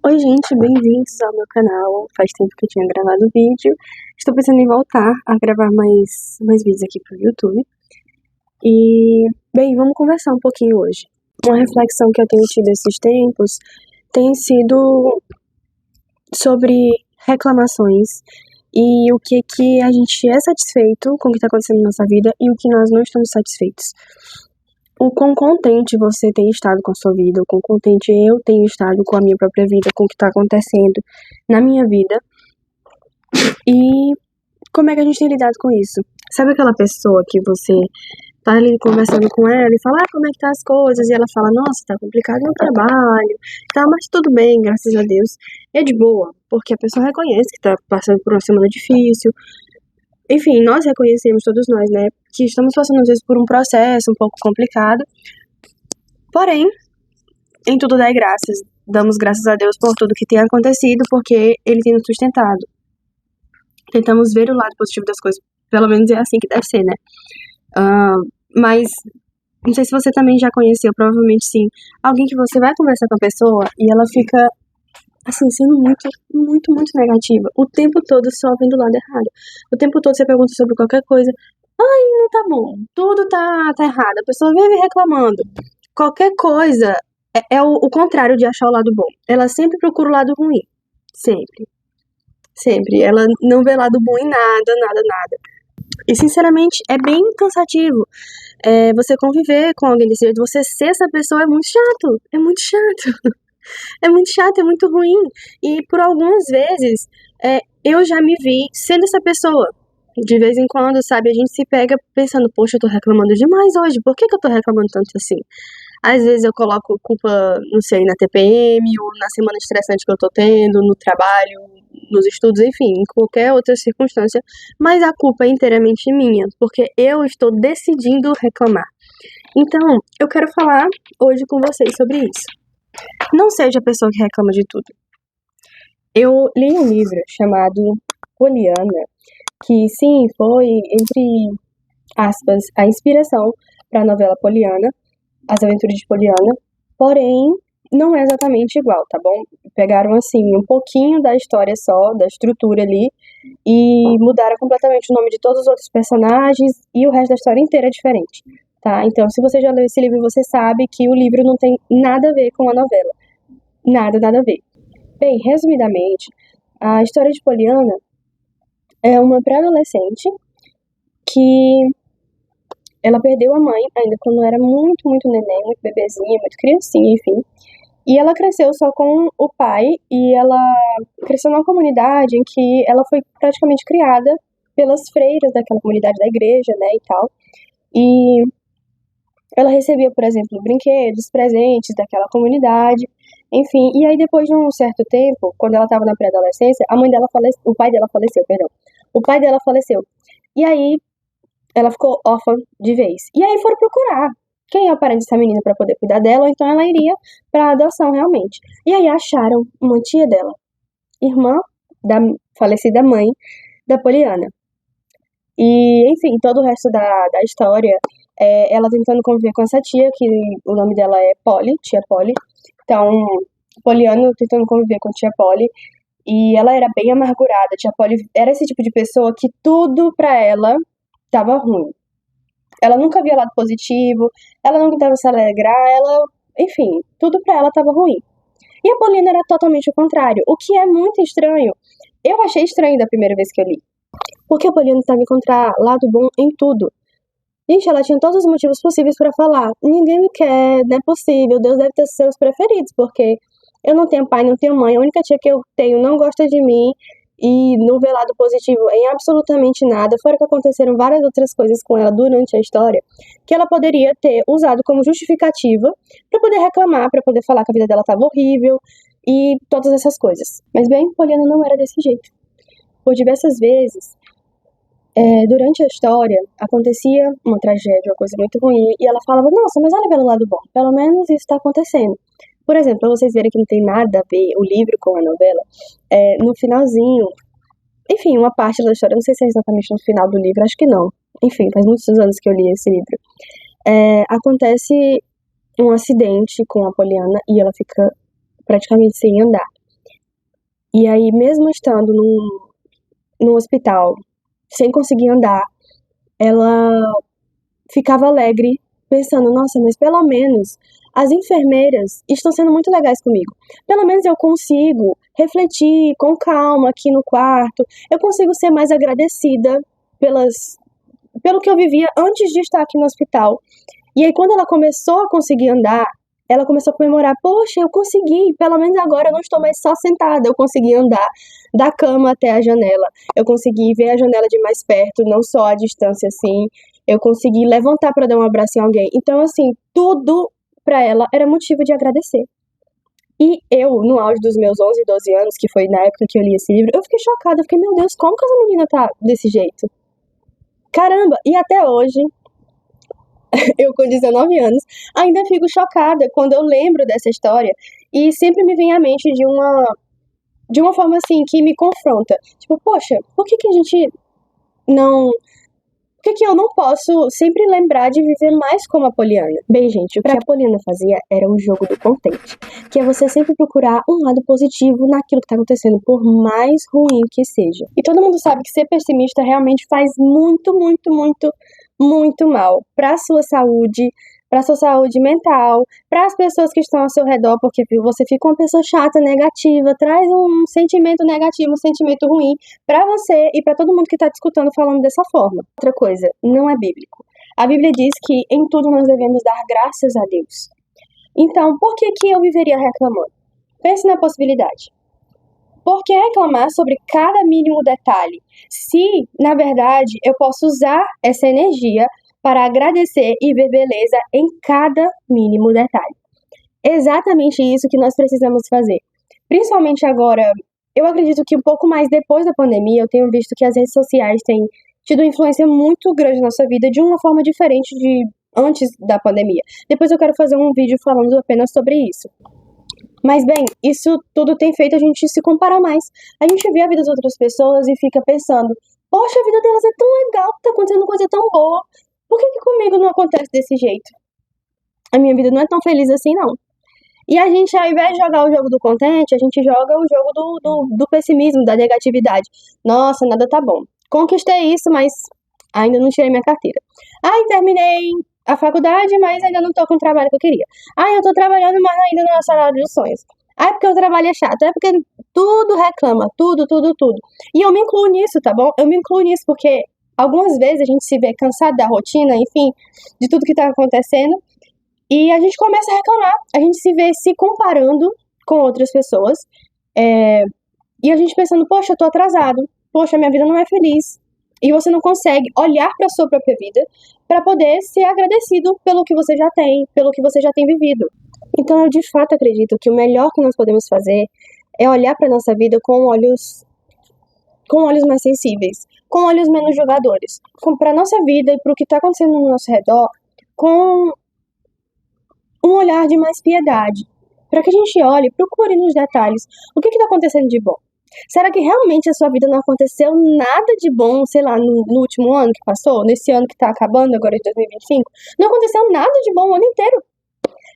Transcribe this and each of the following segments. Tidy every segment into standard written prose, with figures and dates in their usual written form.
Oi gente, bem-vindos ao meu canal. Faz tempo que eu tinha gravado vídeo. Estou pensando em voltar a gravar mais vídeos aqui pro YouTube. E, bem, vamos conversar um pouquinho hoje. Uma reflexão que eu tenho tido esses tempos tem sido sobre reclamações e o que a gente é satisfeito com o que está acontecendo na nossa vida e o que nós não estamos satisfeitos. O quão contente você tem estado com a sua vida, o quão contente eu tenho estado com a minha própria vida, com o que está acontecendo na minha vida. E como é que a gente tem lidado com isso? Sabe aquela pessoa que você tá ali conversando com ela e fala, como é que tá as coisas? E ela fala, nossa, tá complicado no trabalho, tá, mas tudo bem, graças a Deus. É de boa, porque a pessoa reconhece que tá passando por uma semana difícil. Enfim, nós reconhecemos, todos nós, né, que estamos passando às vezes por um processo um pouco complicado. Porém, em tudo damos graças a Deus por tudo que tem acontecido, porque Ele tem nos sustentado. Tentamos ver o lado positivo das coisas, pelo menos é assim que deve ser, né? Mas, não sei se você também já conheceu, provavelmente sim, alguém que você vai conversar com a pessoa e ela fica, assim, sendo muito negativa. O tempo todo só vendo o lado errado. O tempo todo você pergunta sobre qualquer coisa. Ai, não tá bom. Tudo tá errado. A pessoa vive reclamando. Qualquer coisa é o contrário de achar o lado bom. Ela sempre procura o lado ruim. Sempre. Sempre. Ela não vê lado bom em nada. E, sinceramente, é bem cansativo. Você conviver com alguém desse jeito, você ser essa pessoa é muito chato. É muito chato. É muito chato, é muito ruim. E por algumas vezes, eu já me vi sendo essa pessoa. De vez em quando, sabe, a gente se pega pensando, poxa, eu tô reclamando demais hoje, por que eu tô reclamando tanto assim? Às vezes eu coloco culpa, não sei, na TPM, ou na semana estressante que eu tô tendo, no trabalho, nos estudos, enfim, em qualquer outra circunstância, mas a culpa é inteiramente minha, porque eu estou decidindo reclamar. Então, eu quero falar hoje com vocês sobre isso. Não seja a pessoa que reclama de tudo. Eu li um livro chamado Poliana, que sim, foi, entre aspas, a inspiração para a novela Poliana, As Aventuras de Poliana, porém, não é exatamente igual, tá bom? Pegaram, assim, um pouquinho da história só, da estrutura ali, e mudaram completamente o nome de todos os outros personagens, e o resto da história inteira é diferente, tá? Então, se você já leu esse livro, você sabe que o livro não tem nada a ver com a novela. Nada a ver. Bem, resumidamente, a história de Poliana é uma pré-adolescente que ela perdeu a mãe ainda quando era muito neném, muito bebezinha, muito criancinha, enfim. E ela cresceu só com o pai e ela cresceu numa comunidade em que ela foi praticamente criada pelas freiras daquela comunidade da igreja, né, e tal. E ela recebia, por exemplo, brinquedos, presentes daquela comunidade, enfim. E aí, depois de um certo tempo, quando ela estava na pré-adolescência, o pai dela faleceu, perdão. O pai dela faleceu. E aí, ela ficou órfã de vez. E aí foram procurar quem é o parente dessa menina para poder cuidar dela, ou então ela iria para adoção realmente. E aí acharam uma tia dela, irmã da falecida mãe da Poliana. E, enfim, todo o resto da história é ela tentando conviver com essa tia, que o nome dela é Polly, tia Polly. Então, Poliana tentando conviver com tia Polly. E ela era bem amargurada. Tia Polly era esse tipo de pessoa que tudo pra ela tava ruim. Ela nunca via lado positivo, ela não tentava se alegrar, enfim, tudo pra ela tava ruim. E a Poliana era totalmente o contrário, o que é muito estranho. Eu achei estranho da primeira vez que eu li. Porque a Poliana tentava encontrar lado bom em tudo. Gente, ela tinha todos os motivos possíveis pra falar. Ninguém me quer, não é possível, Deus deve ter seus preferidos, porque eu não tenho pai, não tenho mãe, a única tia que eu tenho não gosta de mim e não vê lado positivo em absolutamente nada, fora que aconteceram várias outras coisas com ela durante a história, que ela poderia ter usado como justificativa pra poder reclamar, pra poder falar que a vida dela tava horrível e todas essas coisas. Mas bem, Poliana não era desse jeito. Por diversas vezes, durante a história, acontecia uma tragédia, uma coisa muito ruim, e ela falava, nossa, mas olha pelo lado bom, pelo menos isso tá acontecendo. Por exemplo, pra vocês verem que não tem nada a ver o livro com a novela, no finalzinho, enfim, uma parte da história, não sei se é exatamente no final do livro, acho que não. Enfim, faz muitos anos que eu li esse livro. Acontece um acidente com a Poliana e ela fica praticamente sem andar. E aí, mesmo estando no hospital, sem conseguir andar, ela ficava alegre, pensando, nossa, mas pelo menos as enfermeiras estão sendo muito legais comigo. Pelo menos eu consigo refletir com calma aqui no quarto, eu consigo ser mais agradecida pelo que eu vivia antes de estar aqui no hospital. E aí, quando ela começou a conseguir andar, ela começou a comemorar, poxa, eu consegui, pelo menos agora eu não estou mais só sentada, eu consegui andar da cama até a janela, eu consegui ver a janela de mais perto, não só a distância assim, eu consegui levantar para dar um abraço em alguém. Então, assim, tudo para ela era motivo de agradecer. E eu, no auge dos meus 11, 12 anos, que foi na época que eu li esse livro, eu fiquei chocada, eu fiquei, meu Deus, como que essa menina tá desse jeito? Caramba, e até hoje, eu com 19 anos, ainda fico chocada quando eu lembro dessa história e sempre me vem à mente de uma forma assim que me confronta. Tipo, poxa, por que a gente não. Por que eu não posso sempre lembrar de viver mais como a Poliana? Bem, gente, o que a Poliana fazia era um jogo do contente, que é você sempre procurar um lado positivo naquilo que tá acontecendo, por mais ruim que seja. E todo mundo sabe que ser pessimista realmente faz muito, muito, muito, muito mal pra sua saúde mental, para as pessoas que estão ao seu redor, porque você fica uma pessoa chata, negativa, traz um sentimento negativo, um sentimento ruim para você e para todo mundo que está te escutando falando dessa forma. Outra coisa, não é bíblico. A Bíblia diz que em tudo nós devemos dar graças a Deus. Então, por que eu viveria reclamando? Pense na possibilidade. Por que reclamar sobre cada mínimo detalhe, se, na verdade, eu posso usar essa energia para agradecer e ver beleza em cada mínimo detalhe? Exatamente isso que nós precisamos fazer. Principalmente agora, eu acredito que um pouco mais depois da pandemia, eu tenho visto que as redes sociais têm tido uma influência muito grande na nossa vida de uma forma diferente de antes da pandemia. Depois eu quero fazer um vídeo falando apenas sobre isso. Mas bem, isso tudo tem feito a gente se comparar mais. A gente vê a vida das outras pessoas e fica pensando, poxa, a vida delas é tão legal, tá acontecendo coisa tão boa. Por que comigo não acontece desse jeito? A minha vida não é tão feliz assim, não. E a gente, ao invés de jogar o jogo do contente, a gente joga o jogo do pessimismo, da negatividade. Nossa, nada tá bom. Conquistei isso, mas ainda não tirei minha carteira. Ai, terminei a faculdade, mas ainda não tô com o trabalho que eu queria. Ai, eu tô trabalhando, mas ainda não é o salário dos sonhos. Ai, porque o trabalho é chato. É porque tudo reclama, tudo, tudo, tudo. E eu me incluo nisso, tá bom? Eu me incluo nisso porque algumas vezes a gente se vê cansado da rotina, enfim, de tudo que tá acontecendo. E a gente começa a reclamar, a gente se vê se comparando com outras pessoas, e a gente pensando, poxa, eu tô atrasado, poxa, minha vida não é feliz. E você não consegue olhar para a sua própria vida para poder ser agradecido pelo que você já tem, pelo que você já tem vivido. Então, eu de fato acredito que o melhor que nós podemos fazer é olhar para nossa vida com olhos mais sensíveis, com olhos menos julgadores, para nossa vida e para o que está acontecendo no nosso redor, com um olhar de mais piedade, para que a gente olhe, procure nos detalhes o que está acontecendo de bom. Será que realmente a sua vida não aconteceu nada de bom, sei lá, no último ano que passou, nesse ano que está acabando, agora de 2025? Não aconteceu nada de bom o ano inteiro.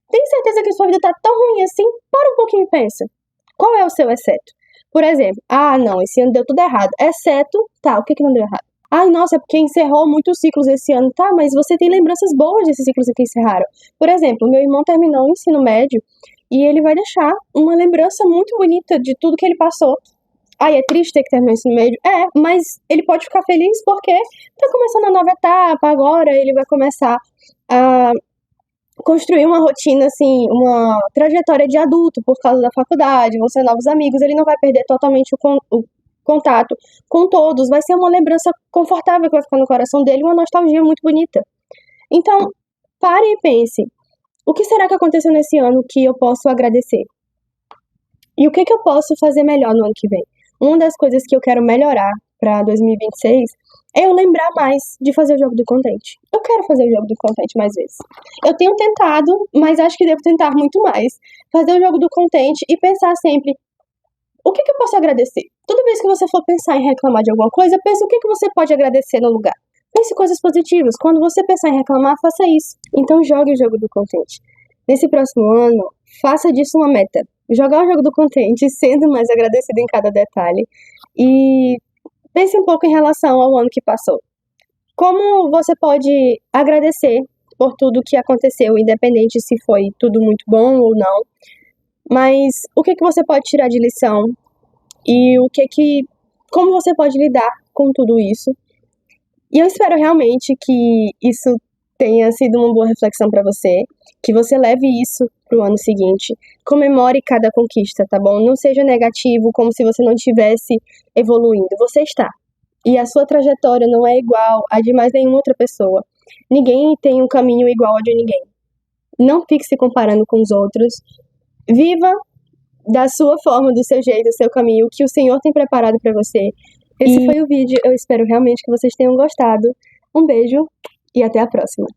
Tem certeza que a sua vida está tão ruim assim? Para um pouquinho e pensa. Qual é o seu exceto? Por exemplo, não, esse ano deu tudo errado. Exceto, tá, o que não deu errado? Ai, nossa, é porque encerrou muitos ciclos esse ano. Tá, mas você tem lembranças boas desses ciclos que encerraram. Por exemplo, meu irmão terminou o ensino médio e ele vai deixar uma lembrança muito bonita de tudo que ele passou. Ai, é triste ter que terminar o ensino médio? Mas ele pode ficar feliz porque tá começando a nova etapa, agora ele vai começar a construir uma rotina, assim, uma trajetória de adulto por causa da faculdade, vão ser novos amigos, ele não vai perder totalmente o contato com todos, vai ser uma lembrança confortável que vai ficar no coração dele, uma nostalgia muito bonita. Então, pare e pense, o que será que aconteceu nesse ano que eu posso agradecer? E o que eu posso fazer melhor no ano que vem? Uma das coisas que eu quero melhorar para 2026 é eu lembrar mais de fazer o jogo do contente. Eu quero fazer o jogo do contente mais vezes. Eu tenho tentado, mas acho que devo tentar muito mais. Fazer o jogo do contente e pensar sempre, o que eu posso agradecer? Toda vez que você for pensar em reclamar de alguma coisa, pense o que você pode agradecer no lugar. Pense coisas positivas. Quando você pensar em reclamar, faça isso. Então jogue o jogo do contente. Nesse próximo ano, faça disso uma meta. jogar o jogo do contente, sendo mais agradecido em cada detalhe. E pense um pouco em relação ao ano que passou. Como você pode agradecer por tudo que aconteceu, independente se foi tudo muito bom ou não, mas o que você pode tirar de lição e como você pode lidar com tudo isso. E eu espero realmente que isso tenha sido uma boa reflexão para você, que você leve isso para o ano seguinte. Comemore cada conquista, tá bom? Não seja negativo, como se você não estivesse evoluindo. Você está. E a sua trajetória não é igual a de mais nenhuma outra pessoa. Ninguém tem um caminho igual ao de ninguém. Não fique se comparando com os outros. Viva da sua forma, do seu jeito, do seu caminho, o que o Senhor tem preparado para você. Esse foi o vídeo. Eu espero realmente que vocês tenham gostado. Um beijo e até a próxima.